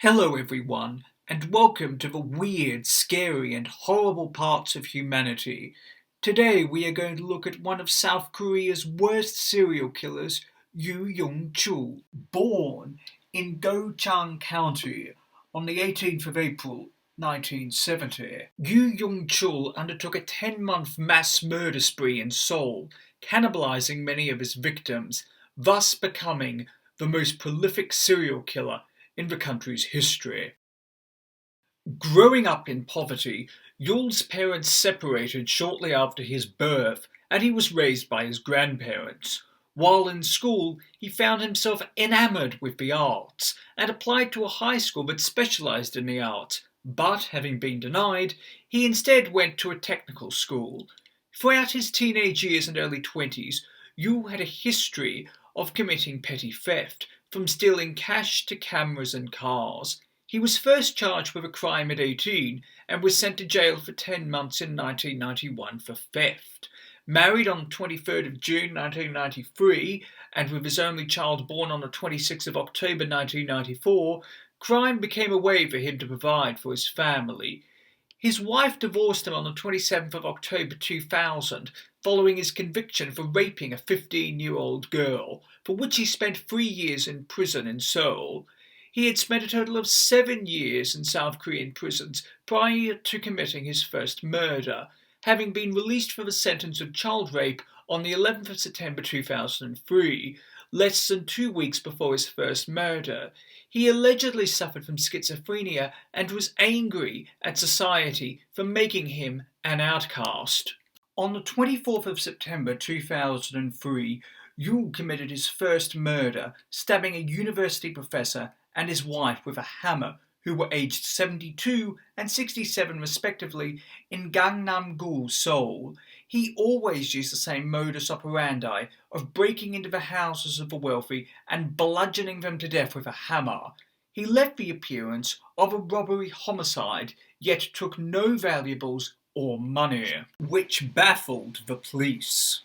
Hello everyone, and welcome to the weird, scary and horrible parts of humanity. Today we are going to look at one of South Korea's worst serial killers, Yoo Young-chul. Born in Gochang County on the 18th of April 1970, Yoo Young-chul undertook a 10-month mass murder spree in Seoul, cannibalizing many of his victims, thus becoming the most prolific serial killer in the country's history. Growing up in poverty, Yul's parents separated shortly after his birth, and he was raised by his grandparents. While in school, he found himself enamored with the arts and applied to a high school that specialized in the arts, but having been denied, he instead went to a technical school. Throughout his teenage years and early 20s, Yul had a history of committing petty theft, from stealing cash to cameras and cars. He was first charged with a crime at 18 and was sent to jail for 10 months in 1991 for theft. Married on 23rd of June 1993 and with his only child born on the 26th of October 1994, crime became a way for him to provide for his family. His wife divorced him on the 27th of October 2000 following his conviction for raping a 15-year-old girl, for which he spent 3 years in prison in Seoul. He had spent a total of 7 years in South Korean prisons prior to committing his first murder, having been released for the sentence of child rape on the 11th of September 2003, less than 2 weeks before his first murder. He allegedly suffered from schizophrenia and was angry at society for making him an outcast. On the 24th of September 2003, Yul committed his first murder, stabbing a university professor and his wife with a hammer, who were aged 72 and 67 respectively, in Gangnam Ghoul Seoul. He always used the same modus operandi of breaking into the houses of the wealthy and bludgeoning them to death with a hammer. He left the appearance of a robbery homicide, yet took no valuables or money, which baffled the police.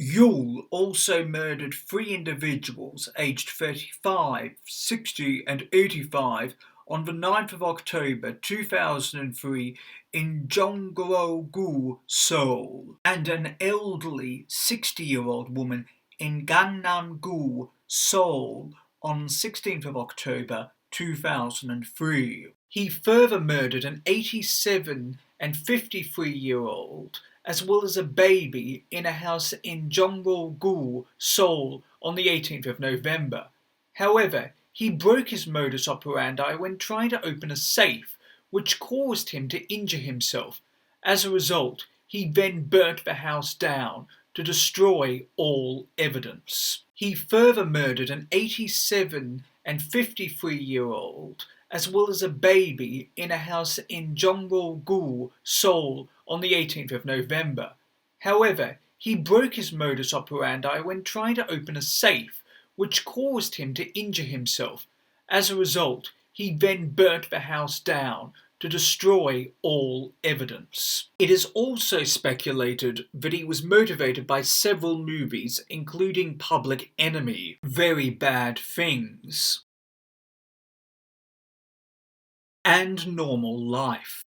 Yul also murdered 3 individuals aged 35, 60 and 85 on the 9th of October 2003 in Ghoul Seoul, and an elderly 60-year-old woman in Gangnam Ghoul Seoul on 16th of October 2003. He further murdered an 87 and 53-year-old as well as a baby in a house in Ghoul Seoul on the 18th of November. However, he broke his modus operandi when trying to open a safe, which caused him to injure himself. As a result, he then burnt the house down to destroy all evidence. He further murdered an 87 and 53-year-old as well as a baby in a house in Ghoul Seoul on the 18th of November. However, he broke his modus operandi when trying to open a safe, which caused him to injure himself. As a result, he then burnt the house down to destroy all evidence. It is also speculated that he was motivated by several movies, including Public Enemy, Very Bad Things, and Normal Life.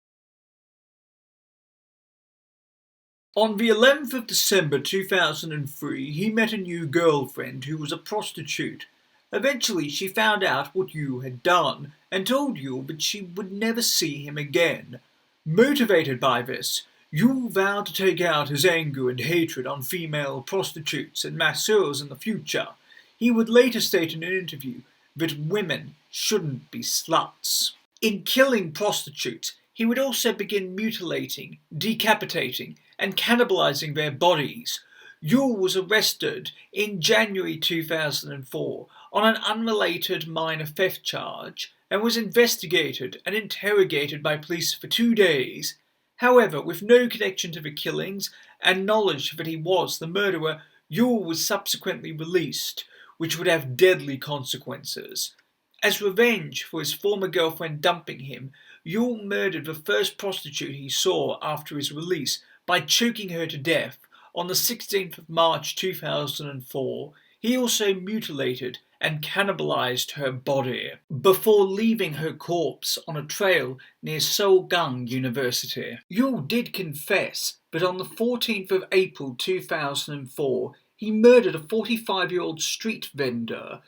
On the 11th of December 2003, he met a new girlfriend who was a prostitute. Eventually, she found out what Yoo had done and told Yoo that she would never see him again. Motivated by this, Yoo vowed to take out his anger and hatred on female prostitutes and masseurs in the future. He would later state in an interview that women shouldn't be sluts. In killing prostitutes, he would also begin mutilating, decapitating, and cannibalizing their bodies. Yul was arrested in January 2004 on an unrelated minor theft charge and was investigated and interrogated by police for 2 days. However, with no connection to the killings and knowledge that he was the murderer, Yul was subsequently released, which would have deadly consequences. As revenge for his former girlfriend dumping him, Yul murdered the first prostitute he saw after his release by choking her to death on the 16th of March 2004. He also mutilated and cannibalized her body before leaving her corpse on a trail near Seoul University. Yoo did confess, but on the 14th of April 2004, he murdered a 45-year-old street vendor,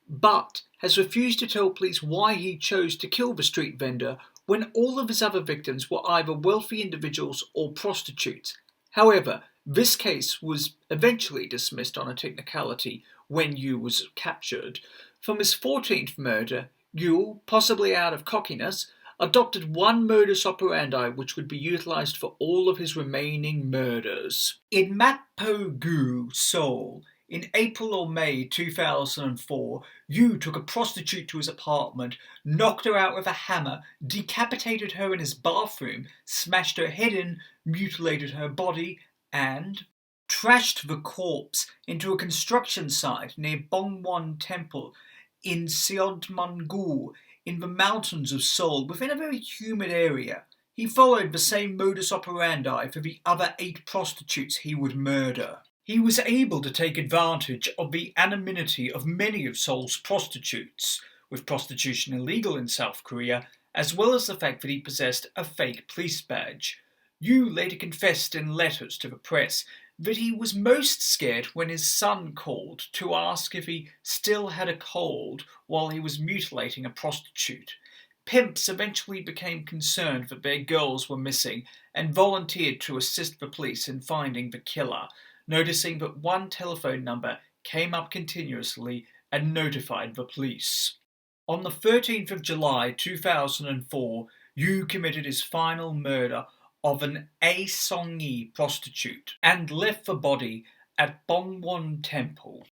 but has refused to tell police why he chose to kill the street vendor when all of his other victims were either wealthy individuals or prostitutes. However, this case was eventually dismissed on a technicality when Yoo was captured. From his 14th murder, Yoo, possibly out of cockiness, adopted one modus operandi which would be utilized for all of his remaining murders. In Ghoul Seoul, in April or May 2004, Yoo took a prostitute to his apartment, knocked her out with a hammer, decapitated her in his bathroom, smashed her head in, mutilated her body, and trashed the corpse into a construction site near Bongwon Temple in Seodmun-gu in the mountains of Seoul within a very humid area. He followed the same modus operandi for the other 8 prostitutes he would murder. He was able to take advantage of the anonymity of many of Seoul's prostitutes, with prostitution illegal in South Korea, as well as the fact that he possessed a fake police badge. Yoo later confessed in letters to the press that he was most scared when his son called to ask if he still had a cold while he was mutilating a prostitute. Pimps eventually became concerned that their girls were missing and volunteered to assist the police in finding the killer, noticing that one telephone number came up continuously and notified the police. On the 13th of July 2004, Yoo committed his final murder of an Aesonggi prostitute and left the body at Bongwon Temple.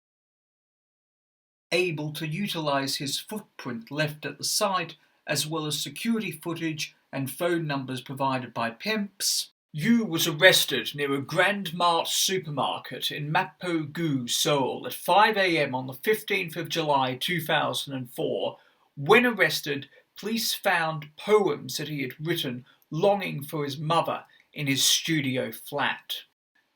Able to utilize his footprint left at the site, as well as security footage and phone numbers provided by pimps, Yoo was arrested near a Grand Mart supermarket in Ghoul Seoul at 5 a.m. on the 15th of July 2004. When arrested, police found poems that he had written longing for his mother in his studio flat.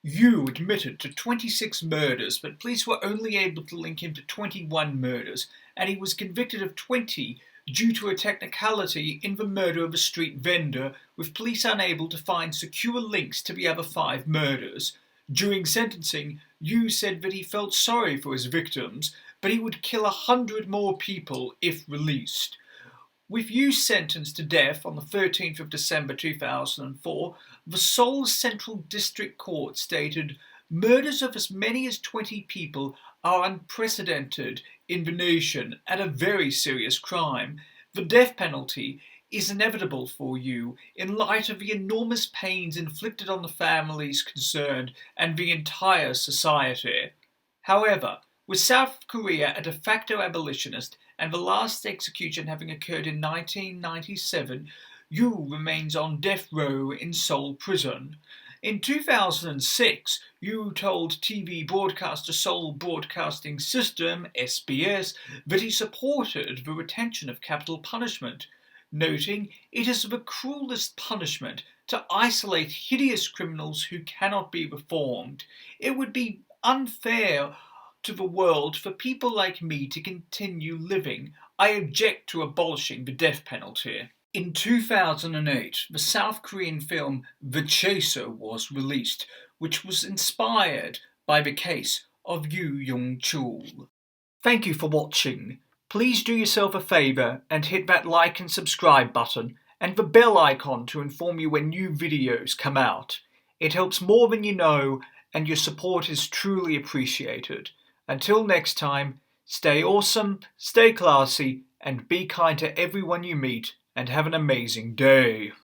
Yoo admitted to 26 murders, but police were only able to link him to 21 murders, and he was convicted of 20 due to a technicality in the murder of a street vendor, with police unable to find secure links to the other 5 murders. During sentencing, Yoo said that he felt sorry for his victims, but he would kill 100 more people if released. With Yoo sentenced to death on the 13th of December 2004, the Seoul Central District Court stated, "Murders of as many as 20 people are unprecedented in the nation and a very serious crime. The death penalty is inevitable for Yoo in light of the enormous pains inflicted on the families concerned and the entire society." However, with South Korea a de facto abolitionist and the last execution having occurred in 1997, Yoo remains on death row in Seoul prison. In 2006, Yoo told TV broadcaster Seoul Broadcasting System, SBS, that he supported the retention of capital punishment, noting it is the cruelest punishment to isolate hideous criminals who cannot be reformed. It would be unfair to the world for people like me to continue living. I object to abolishing the death penalty. In 2008, the South Korean film The Chaser was released, which was inspired by the case of Yoo Young-chul. Thank you for watching. Please do yourself a favour and hit that like and subscribe button and the bell icon to inform you when new videos come out. It helps more than you know, and your support is truly appreciated. Until next time, stay awesome, stay classy, and be kind to everyone you meet, and have an amazing day.